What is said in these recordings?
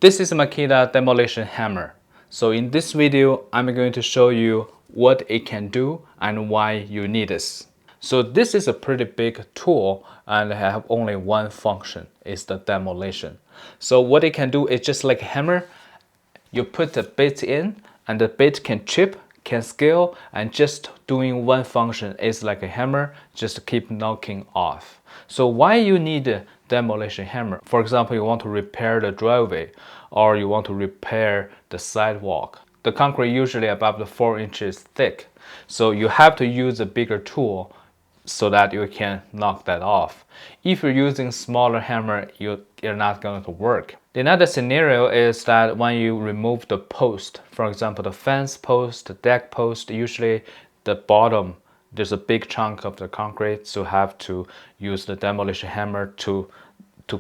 This is a Makita demolition hammer. So in this video, I'm going to show you what it can do and why you need this. So this is a pretty big tool and I have only one function, is the demolition. So what it can do is just like a hammer. You put the bit in and the bit can chip, can scale, and just doing one function is like a hammer, just keep knocking off. So why you need a demolition hammer? For example, you want to repair the driveway or you want to repair the sidewalk. The concrete usually above the 4 inches thick. So you have to use a bigger tool so that you can knock that off. If you're using smaller hammer, you're not going to work. The another scenario is that when you remove the post, for example, the fence post, the deck post, usually the bottom, there's a big chunk of the concrete, so you have to use the demolition hammer to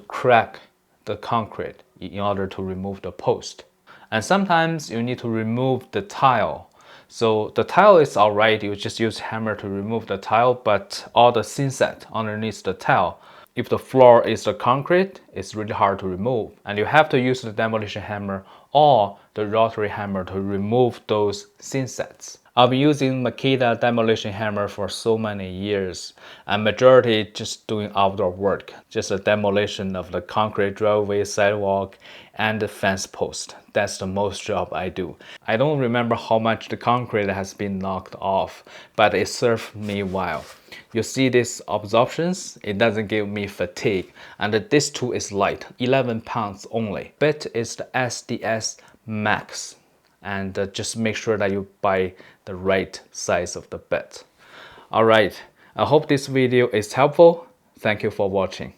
crack the concrete in order to remove the post. And sometimes you need to remove the tile. So the tile is alright, you just use hammer to remove the tile, but all the thin set underneath the tile, if the floor is the concrete, it's really hard to remove. And you have to use the demolition hammer or the rotary hammer to remove those thin sets. I've been using Makita demolition hammer for so many years, and majority just doing outdoor work, just a demolition of the concrete driveway, sidewalk, and the fence post. That's the most job I do. I don't remember how much the concrete has been knocked off, but it served me well. You see these absorptions, it doesn't give me fatigue, and this tool is light, 11 pounds only. Bit is the SDS Max. And just make sure that you buy the right size of the bit. Alright, I hope this video is helpful. Thank you for watching.